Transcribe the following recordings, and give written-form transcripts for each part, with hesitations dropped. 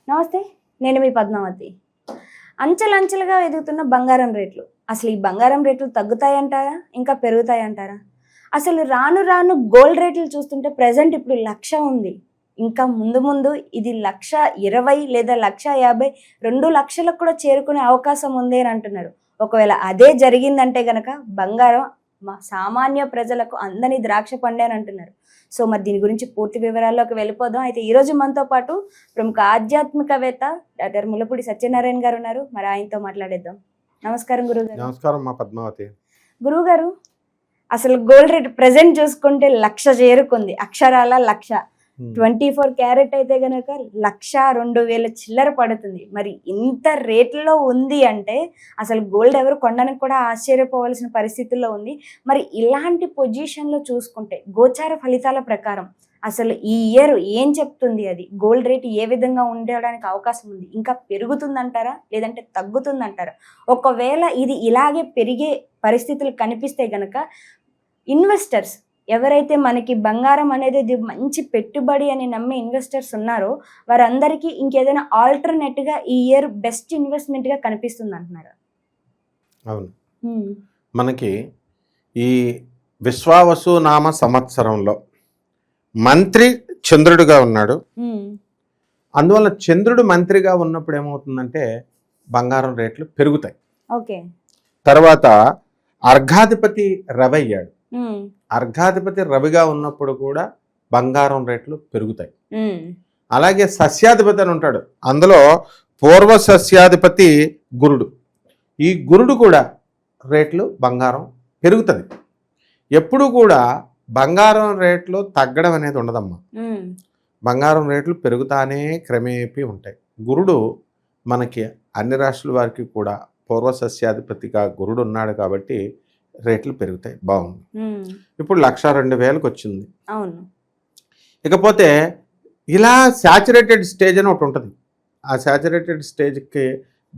నమస్తే, నేను మీ పద్మావతి. అంచెలంచెలుగా ఎదుగుతున్న బంగారం రేట్లు. అసలు ఈ బంగారం రేట్లు తగ్గుతాయంటారా? ఇంకా పెరుగుతాయంటారా? అసలు రాను రాను గోల్డ్ రేట్లు చూస్తుంటే ప్రెజెంట్ ఇప్పుడు 1,00,000 ఉంది. ఇంకా ముందు ముందు ఇది 1,20,000 లేదా 1,50,000, 2,00,000లకు కూడా చేరుకునే అవకాశం ఉంది అని అంటున్నారు. ఒకవేళ అదే జరిగిందంటే గనక బంగారం సామాన్య ప్రజలకు అందని ద్రాక్ష పండే అని అంటున్నారు. సో మరి దీని గురించి పూర్తి వివరాల్లోకి వెళ్ళిపోదాం. అయితే ఈరోజు మనతో పాటు ప్రముఖ ఆధ్యాత్మికవేత్త డాక్టర్ ముల్లపూడి సత్యనారాయణ గారు ఉన్నారు. మరి ఆయనతో మాట్లాడేద్దాం. నమస్కారం గురుగారు. నమస్కారం మా పద్మావతి. గురుగారు, అసలు గోల్డ్ రేట్ ప్రెసెంట్ చూసుకుంటే 1,00,000 చేరుకుంది. అక్షరాల 1,00,000. 24 క్యారెట్ అయితే గనక 1,02,000 చిల్లర పడుతుంది. మరి ఇంత రేట్లలో ఉంది అంటే అసలు గోల్డ్ ఎవరు కొనడానికి కూడా ఆశ్చర్యపోవాల్సిన పరిస్థితుల్లో ఉంది. మరి ఇలాంటి పొజిషన్లో చూసుకుంటే గోచార ఫలితాల ప్రకారం అసలు ఈ ఇయర్ ఏం చెప్తుంది? అది గోల్డ్ రేట్ ఏ విధంగా ఉండడానికి అవకాశం ఉంది? ఇంకా పెరుగుతుందంటారా లేదంటే తగ్గుతుందంటారా? ఒకవేళ ఇది ఇలాగే పెరిగే పరిస్థితులు కనిపిస్తే గనక ఇన్వెస్టర్స్ ఎవరైతే మనకి బంగారం అనేది ఇది మంచి పెట్టుబడి అని నమ్మే ఇన్వెస్టర్స్ ఉన్నారో వారందరికీ ఇంకేదైనా ఆల్టర్నేట్గా ఈ ఇయర్ బెస్ట్ ఇన్వెస్ట్మెంట్గా కనిపిస్తుంది అంటున్నారు. అవును, మనకి ఈ విశ్వావసు నామ సంవత్సరంలో మంత్రి చంద్రుడిగా ఉన్నాడు. అందువల్ల చంద్రుడు మంత్రిగా ఉన్నప్పుడు ఏమవుతుందంటే బంగారం రేట్లు పెరుగుతాయి. ఓకే. తర్వాత అర్ఘాధిపతి రవి అయ్యాడు. అర్ఘాధిపతి రవిగా ఉన్నప్పుడు కూడా బంగారం రేట్లు పెరుగుతాయి. అలాగే సస్యాధిపతి అని ఉంటాడు, అందులో పూర్వ సస్యాధిపతి గురుడు. ఈ గురుడు కూడా రేట్లు బంగారం పెరుగుతుంది. ఎప్పుడు కూడా బంగారం రేట్లు తగ్గడం అనేది ఉండదమ్మా. బంగారం రేట్లు పెరుగుతానే క్రమేపీ ఉంటాయి. గురుడు మనకి అన్ని రాష్ట్రాల వారికి కూడా పూర్వ సస్యాధిపతిగా గురుడు ఉన్నాడు కాబట్టి రేట్లు పెరుగుతాయి. బాగుంది. ఇప్పుడు 1,02,000కి వచ్చింది. అవును. ఇకపోతే ఇలా శాచురేటెడ్ స్టేజ్ అని ఒకటి ఉంటుంది. ఆ శాచురేటెడ్ స్టేజ్కి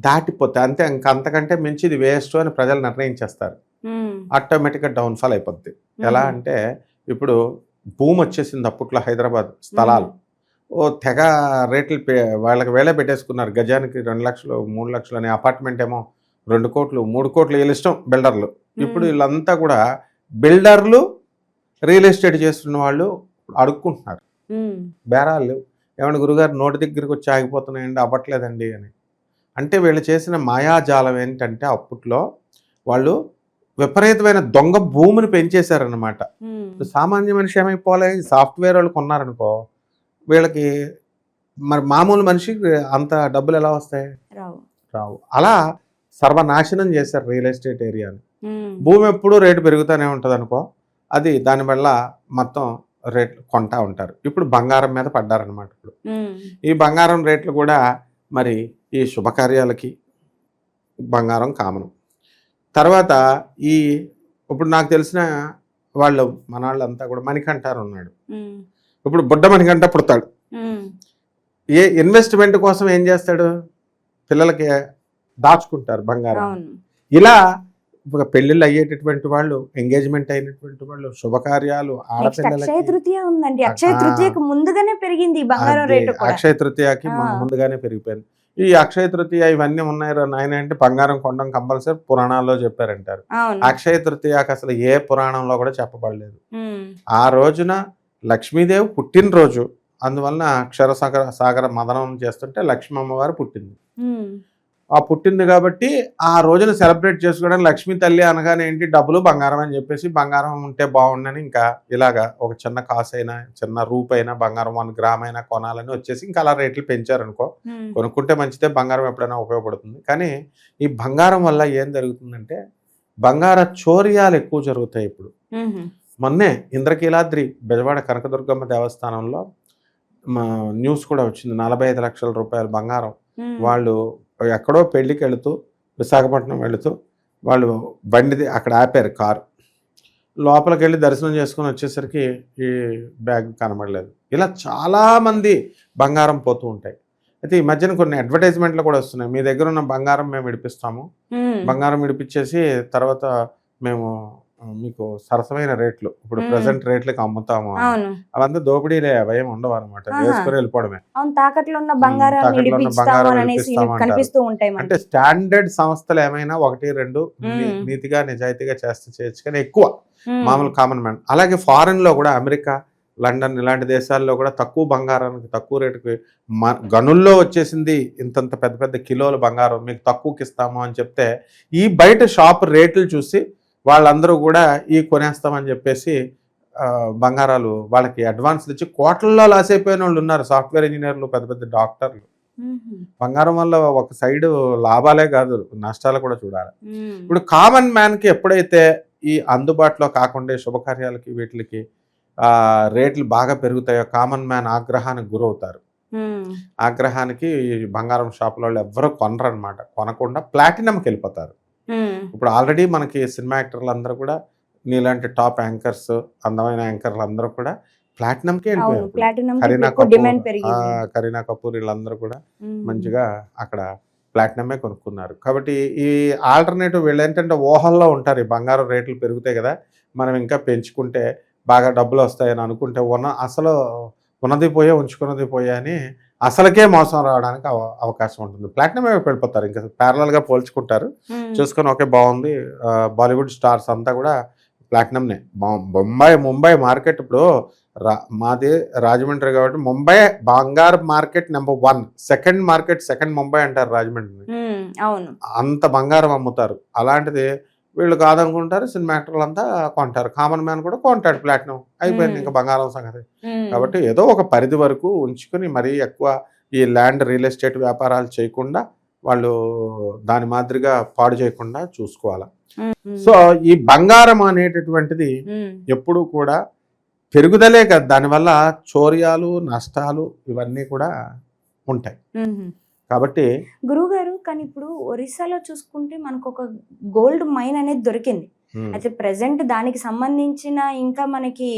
దాటిపోతే అంతే, అంతకంటే మించి ఇది వేస్ట్ అని ప్రజలు నిర్ణయించేస్తారు. ఆటోమేటిక్గా డౌన్ఫాల్ అయిపోద్ది. ఎలా అంటే ఇప్పుడు భూమి వచ్చేసింది అప్పట్లో హైదరాబాద్ స్థలాలు తెగ రేట్లు వాళ్ళకి వేళ పెట్టేసుకున్నారు. గజానికి 2,00,000 3,00,000 అనే అపార్ట్మెంట్ ఏమో 2 కోట్లు 3 కోట్లు వీళ్ళ ఇష్టం బిల్డర్లు. ఇప్పుడు వీళ్ళంతా కూడా బిల్డర్లు రియల్ ఎస్టేట్ చేస్తున్న వాళ్ళు అడుక్కుంటున్నారు. బేరాలు ఏమన్నా గురుగారు నోటి దగ్గరికి వచ్చి ఆగిపోతున్నాయండి, అవ్వట్లేదండి అని. అంటే వీళ్ళు చేసిన మాయాజాలం ఏంటంటే అప్పట్లో వాళ్ళు విపరీతమైన దొంగ భూమిని పెంచేశారనమాట. సామాన్య మనిషి ఏమైపోలే, సాఫ్ట్వేర్ వాళ్ళు కొన్నారనుకో వీళ్ళకి మరి మామూలు మనిషికి అంత డబ్బులు ఎలా వస్తాయి? రావు. అలా సర్వనాశనం చేశారు రియల్ ఎస్టేట్ ఏరియాని. భూమి ఎప్పుడు రేటు పెరుగుతూనే ఉంటుంది అనుకో, అది దానివల్ల మొత్తం రేట్లు కొంటా ఉంటారు. ఇప్పుడు బంగారం మీద పడ్డారనమాట. ఇప్పుడు ఈ బంగారం రేట్లు కూడా మరి ఈ శుభకార్యాలకి బంగారం కామను. తర్వాత ఇప్పుడు నాకు తెలిసిన వాళ్ళు మన వాళ్ళంతా కూడా మణికంఠారు ఉన్నాడు. ఇప్పుడు బుడ్డ మణికంఠ పుడతాడు. ఏ ఇన్వెస్ట్మెంట్ కోసం ఏం చేస్తాడు? పిల్లలకి దాచుకుంటారు బంగారం. ఇలా పెళ్లిళ్ళు అయ్యేటటువంటి వాళ్ళు, ఎంగేజ్మెంట్ అయినటువంటి వాళ్ళు, శుభకార్యాలు, ఆడపిల్లలకి అక్షయ తృతీయ ఉందండి. అక్షయ తృతీయకి ముందుగానే పెరిగింది బంగారం రేటు. అక్షయ తృతీయకి ముందుగానే పెరిగిపోయింది. ఈ అక్షయ తృతీయ ఇవన్నీ ఉన్నాయి నాయన అంటే బంగారం కొనడం కంపల్సరీ పురాణాల్లో చెప్పారంటారు. అక్షయ తృతీయకి అసలు ఏ పురాణంలో కూడా చెప్పబడలేదు. ఆ రోజున లక్ష్మీదేవి పుట్టినరోజు, అందువలన అక్షర సాగర మదనం చేస్తుంటే లక్ష్మీ అమ్మవారు పుట్టింది. ఆ పుట్టింది కాబట్టి ఆ రోజున సెలబ్రేట్ చేసుకోవడానికి లక్ష్మీ తల్లి అనగానే ఏంటి, డబ్బులు బంగారం అని చెప్పేసి బంగారం ఉంటే బాగుండని ఇంకా ఇలాగా ఒక చిన్న కాసు అయినా చిన్న రూపైనా బంగారం 1 గ్రామ్ అయినా కొనాలని వచ్చేసి ఇంకా అలా రేట్లు పెంచారనుకో. కొనుక్కుంటే మంచిదే, బంగారం ఎప్పుడైనా ఉపయోగపడుతుంది. కానీ ఈ బంగారం వల్ల ఏం జరుగుతుందంటే బంగార చోర్యాలు ఎక్కువ జరుగుతాయి. ఇప్పుడు మొన్నే ఇంద్రకీలాద్రి బెజవాడ కనకదుర్గమ్మ దేవస్థానంలో న్యూస్ కూడా వచ్చింది. 45 లక్షల రూపాయల బంగారం వాళ్ళు ఎక్కడో పెళ్ళికి వెళుతూ విశాఖపట్నం వెళుతూ వాళ్ళు బండిది అక్కడ ఆపారు కారు. లోపలికి వెళ్ళి దర్శనం చేసుకుని వచ్చేసరికి ఈ బ్యాగ్ కనబడలేదు. ఇలా చాలామంది బంగారం పోతూ ఉంటాయి. అయితే ఈ మధ్యన కొన్ని అడ్వర్టైజ్మెంట్లు కూడా వస్తున్నాయి. మీ దగ్గర ఉన్న బంగారం మేము విడిపిస్తాము, బంగారం విడిపించేసి తర్వాత మేము మీకు సరసమైన రేట్లు ఇప్పుడు మ్మ్. ప్రజెంట్ రేట్లకి అమ్ముతాము అని. అవును అవంతా దోపిడీలే, అవేం ఉండవు అనమాట, ఆహా. వేసుకొని వెళ్ళిపోవడమే. అవును తాకట్లో ఉన్న బంగారాన్ని తాకట్లో ఉన్న ఇడిపిస్తాము బంగారం అని అనేసి విడిపిస్తాము అంటారు. కనిపిస్తూ ఉంటాయి అంటే మనకి. స్టాండర్డ్ సంస్థలు ఏమైనా 1-2 మ్మ్. నీతిగా నిజాయితీగా చేస్తే చేయొచ్చు, కానీ ఎక్కువ మ్మ్. మామూలు కామన్ మ్యాన్. అలాగే ఫారెన్ లో కూడా అమెరికా, లండన్ ఇలాంటి దేశాల్లో కూడా తక్కువ బంగారానికి తక్కువ రేటుకి గనుల్లో వచ్చేసింది ఇంతంత పెద్ద పెద్ద కిలోల బంగారం మీకు తక్కువకి ఇస్తాము అని చెప్తే ఈ బయట షాప్ రేట్లు చూసి వాళ్ళందరూ కూడా ఈ కొనేస్తామని చెప్పేసి బంగారాలు వాళ్ళకి అడ్వాన్స్లు ఇచ్చి కోట్లలో లాస్ అయిపోయిన వాళ్ళు ఉన్నారు. సాఫ్ట్వేర్ ఇంజనీర్లు, పెద్ద పెద్ద డాక్టర్లు. మ్మ్. బంగారం వల్ల ఒక సైడ్ లాభాలే కాదు నష్టాలు కూడా చూడాలి. మ్మ్. ఇప్పుడు కామన్ మ్యాన్కి ఎప్పుడైతే ఈ అందుబాటులో కాకుండా శుభకార్యాలకి వీటికి రేట్లు బాగా పెరుగుతాయో కామన్ మ్యాన్ ఆగ్రహానికి గురవుతారు. మ్మ్. ఆగ్రహానికి ఈ బంగారం షాపుల వాళ్ళు ఎవ్వరూ కొనరు అనమాట. కొనకుండా ప్లాటినంకి వెళ్ళిపోతారు. మ్మ్. ఇప్పుడు ఆల్రెడీ మనకి సినిమా యాక్టర్లు అందరూ కూడా నీలాంటి టాప్ యాంకర్స్, అందమైన యాంకర్లు అందరూ కూడా ప్లాటినంకే అవును వెళ్ళిపోయారు. ప్లాటినం కరీనా ఎక్కువ కపూర్, డిమాండ్ పెరిగింది. కరీనా కపూర్ వీళ్ళందరూ కూడా మ్మ్. మంచిగా అక్కడ ప్లాటినమే కొనుక్కున్నారు. కాబట్టి ఈ ఆల్టర్నేటివ్ వీళ్ళు ఏంటంటే ఊహల్లో ఉంటారు, ఈ బంగారం రేట్లు పెరుగుతాయి కదా మనం ఇంకా పెంచుకుంటే బాగా డబ్బులు వస్తాయని అనుకుంటే అసలు ఉన్నది పోయే ఉంచుకున్నది పోయే అని అసలుకే మోసం రావడానికి అవకాశం ఉంటుంది. ప్లాటినమే వెళ్ళిపోతారు, ఇంకా ప్యారలల్గా పోల్చుకుంటారు, మ్మ్. చూసుకొని ఓకే బాగుంది. బాలీవుడ్ స్టార్స్ అంతా కూడా ప్లాటినంనే. ముంబై మార్కెట్ ఇప్పుడు మాది రాజమండ్రి కాబట్టి ముంబై బంగారు market number 1, second market Mumbai అంటారు రాజమండ్రి. మ్మ్. అవును అంత బంగారం అమ్ముతారు. అలాంటిది వీళ్ళు కాదనుకుంటారు, సినిమా యాక్టర్లు అంతా కొంటారు, కామన్ మ్యాన్ కూడా కొంటాడు ప్లాటినం. అయిపోయింది ఇంకా బంగారం సంగతి. మ్మ్. కాబట్టి ఏదో ఒక పరిధి వరకు ఉంచుకుని మరీ ఎక్కువ ఈ ల్యాండ్ రియల్ ఎస్టేట్ వ్యాపారాలు చేయకుండా వాళ్ళు దాని మాదిరిగా పాడు చేయకుండా చూసుకోవాలి. మ్మ్. సో ఈ బంగారం అనేటటువంటిది మ్మ్. ఎప్పుడూ కూడా పెరుగుదలే కదా, దానివల్ల చోర్యాలు నష్టాలు ఇవన్నీ కూడా ఉంటాయి. మ్మ్. కాబట్టి గురువుగారు కానీ ఇప్పుడు ఒరిస్సాలో చూసుకుంటే మనకు ఒక గోల్డ్ మైన్ అనేది దొరికింది. అయితే ప్రెసెంట్ దానికి సంబంధించిన ఇంకా మనకి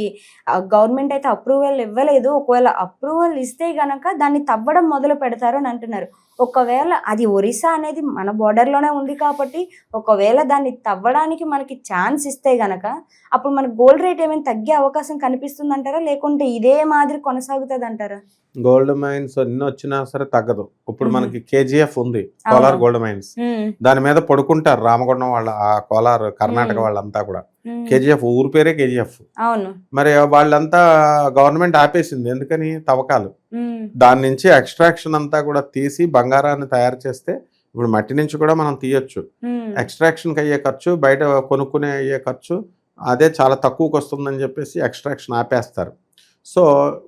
గవర్నమెంట్ అయితే అప్రూవల్ ఇవ్వలేదు. ఒకవేళ అప్రూవల్ ఇస్తే గనక దాన్ని తవ్వడం మొదలు పెడతారు అని అంటున్నారు. ఒకవేళ అది ఒరిస్సా అనేది మన బోర్డర్లోనే ఉంది కాబట్టి ఒకవేళ దాన్ని తవ్వడానికి మనకి ఛాన్స్ ఇస్తే గనక అప్పుడు మనకి గోల్డ్ రేట్ ఏమైనా తగ్గే అవకాశం కనిపిస్తుంది అంటారా, లేకుంటే ఇదే మాదిరి కొనసాగుతుంది అంటారా? గోల్డ్ మైన్స్ ఎన్ని వచ్చినా సరే తగ్గదు. ఇప్పుడు మ్మ్. మనకి KGF ఉంది, కోలార్ అవును. Gold mines. మ్మ్. దాని మీద పడుకుంటారు రామగుండం వాళ్ళ, ఆ కోలార్ కర్ణాటక వాళ్ళంతా కూడా. మ్మ్. KGF ఊరు పేరే KGF. అవును. మరి వాళ్ళంతా గవర్నమెంట్ ఆపేసింది, ఎందుకని? తవ్వకాలు. మ్మ్. దాని నుంచి ఎక్స్ట్రాక్షన్ అంతా కూడా తీసి బంగారాన్ని తయారు చేస్తే ఇప్పుడు మట్టి నుంచి కూడా మనం తీయొచ్చు. మ్మ్. ఎక్స్ట్రాక్షన్కి అయ్యే ఖర్చు, బయట కొనుక్కునే అయ్యే ఖర్చు అదే చాలా తక్కువకి వస్తుందని చెప్పేసి ఎక్స్ట్రాక్షన్ ఆపేస్తారు. సో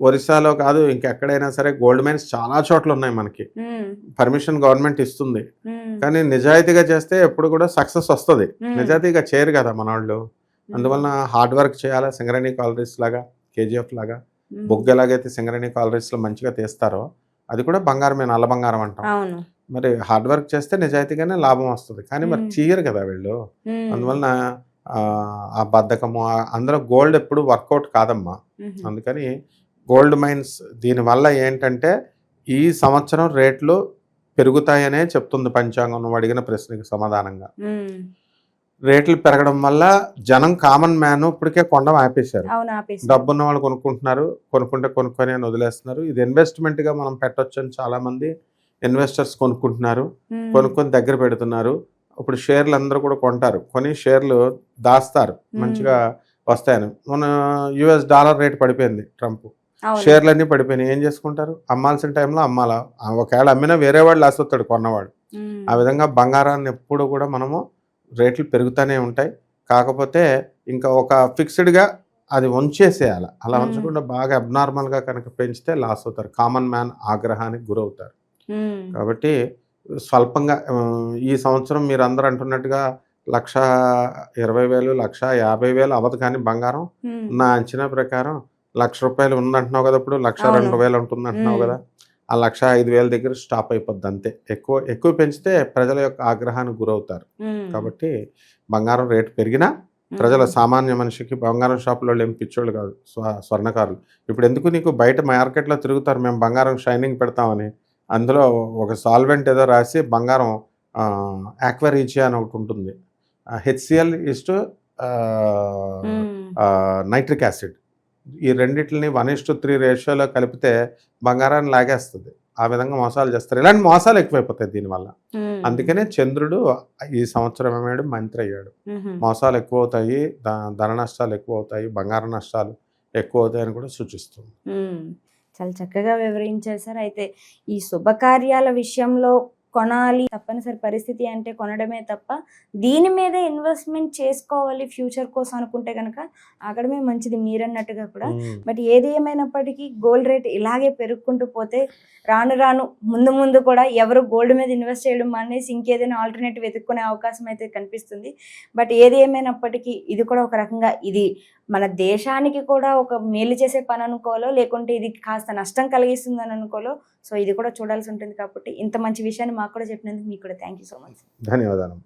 ఒరిస్సాలో కాదు ఇంకెక్కడైనా సరే గోల్డ్ మైన్స్ చాలా చోట్ల ఉన్నాయి మనకి. మ్మ్. పర్మిషన్ గవర్నమెంట్ ఇస్తుంది, మ్మ్. కానీ నిజాయితీగా చేస్తే ఎప్పుడు కూడా సక్సెస్ వస్తుంది. మ్మ్. నిజాయితీగా చేయరు కదా మన వాళ్ళు. మ్మ్. అందువలన హార్డ్ వర్క్ చేయాలి. సింగరేణి కాలరీస్ లాగా, KGF లాగా, మ్మ్. బొగ్గు ఎలాగైతే సింగరేణి కాలరీస్లో మంచిగా తీస్తారో అది కూడా బంగారమే, నల్ల బంగారం అంటాం. అవును. మరి హార్డ్ వర్క్ చేస్తే నిజాయితీగానే లాభం వస్తుంది, కానీ మరి మ్మ్. చేయరు కదా వీళ్ళు. మ్మ్. అందువలన ఆ బద్ధకము, అందులో గోల్డ్ ఎప్పుడు వర్కౌట్ కాదమ్మా. మ్మ్. అందుకని గోల్డ్ మైన్స్ దీనివల్ల ఏంటంటే ఈ సంవత్సరం రేట్లు పెరుగుతాయనే చెప్తుంది పంచాంగం. నువ్వు అడిగిన ప్రశ్నకి సమాధానంగా మ్మ్. రేట్లు పెరగడం వల్ల జనం కామన్ మ్యాన్ ఇప్పటికే కొనడం ఆపేశారు. అవును ఆపేసి. డబ్బున్న వాళ్ళు కొనుక్కుంటున్నారు, కొనుక్కొని అని వదిలేస్తున్నారు. ఇది ఇన్వెస్ట్మెంట్గా మనం పెట్టొచ్చు అని చాలామంది ఇన్వెస్టర్స్ కొనుక్కుంటున్నారు, మ్మ్. కొనుక్కొని దగ్గర పెడుతున్నారు. ఇప్పుడు షేర్లు అందరూ కూడా కొంటారు, కొని షేర్లు దాస్తారు మంచిగా వస్తాయని. మన US డాలర్ రేట్ పడిపోయింది, ట్రంప్ అవును. షేర్లన్నీ పడిపోయినాయి. ఏం చేసుకుంటారు? అమ్మాల్సిన టైంలో అమ్మాలా. ఒకవేళ అమ్మినా వేరే వాడు లాస్ అవుతాడు కొన్నవాడు. మ్మ్. ఆ విధంగా బంగారాన్ని ఎప్పుడు కూడా మనము రేట్లు పెరుగుతూనే ఉంటాయి. కాకపోతే ఇంకా ఒక ఫిక్స్డ్గా అది ఉంచేసేయాలి. అలా మ్మ్. ఉంచకుండా బాగా అబ్నార్మల్గా కనుక పెంచితే లాస్ అవుతారు, కామన్ మ్యాన్ ఆగ్రహానికి గురవుతారు. మ్మ్. కాబట్టి స్వల్పంగా ఈ సంవత్సరం మీరు అందరూ అంటున్నట్టుగా 1,20,000 1,50,000 అవ్వదు, కానీ బంగారం మ్మ్. నా అంచనా ప్రకారం ₹1,00,000 ఉందంటున్నావు కదా, ఇప్పుడు 1,02,000 ఉంటుంది అంటున్నావు మ్మ్. కదా, ఆ 1,05,000 దగ్గర స్టాప్ అయిపోద్ది అంతే. ఎక్కువ పెంచితే ప్రజల యొక్క ఆగ్రహానికి గురవుతారు. మ్మ్. కాబట్టి బంగారం రేటు పెరిగినా ప్రజల సామాన్య మనిషికి బంగారం షాపులో ఏం పిచ్చోళ్ళు కాదు, స్వర్ణకారులు. ఇప్పుడు ఎందుకు నీకు బయట మార్కెట్లో తిరుగుతారు, మేము బంగారం షైనింగ్ పెడతామని. అందులో ఒక సాల్వెంట్ ఏదో రాసి బంగారం ఆక్వారీచియా అని ఒకటి ఉంటుంది, HCl నైట్రిక్ యాసిడ్, ఈ రెండిటిని 1:3 రేషియోలో కలిపితే బంగారాన్ని లాగేస్తుంది. ఆ విధంగా మోసాలు చేస్తారు. ఇలాంటి మోసాలు ఎక్కువైపోతాయి దీనివల్ల. అందుకనే చంద్రుడు ఈ సంవత్సరం ఏమాడు మంత్రి అయ్యాడు. మోసాలు ఎక్కువ అవుతాయి, ధన నష్టాలు ఎక్కువ అవుతాయి, బంగారు నష్టాలు ఎక్కువ అవుతాయని కూడా సూచిస్తుంది. చాలా చక్కగా వివరించారు సార్. అయితే ఈ శుభకార్యాల విషయంలో కొనాలి తప్పనిసరి పరిస్థితి అంటే కొనడమే తప్ప దీని మీద ఇన్వెస్ట్మెంట్ చేసుకోవాలి ఫ్యూచర్ కోసం అనుకుంటే కనుక అక్కడమే మంచిది మీరన్నట్టుగా కూడా. బట్ ఏది ఏమైనప్పటికీ గోల్డ్ రేట్ ఇలాగే పెరుగుకుంటూ పోతే రాను రాను ముందు ముందు కూడా ఎవరు గోల్డ్ మీద ఇన్వెస్ట్ చేయడం మానేసి ఇంకేదైనా ఆల్టర్నేటివ్ వెతుక్కునే అవకాశం అయితే కనిపిస్తుంది. బట్ ఏది ఏమైనప్పటికీ ఇది కూడా ఒక రకంగా ఇది మన దేశానికి కూడా ఒక మేలు చేసే పని అనుకోవాలో లేకుంటే ఇది కాస్త నష్టం కలిగిస్తుందని అనుకోవాలో. సో ఇది కూడా చూడాల్సి ఉంటుంది కాబట్టి ఇంత మంచి విషయాన్ని మాకు కూడా చెప్పినందుకు మీకు కూడా థ్యాంక్ యూ సో మచ్. ధన్యవాదాలు.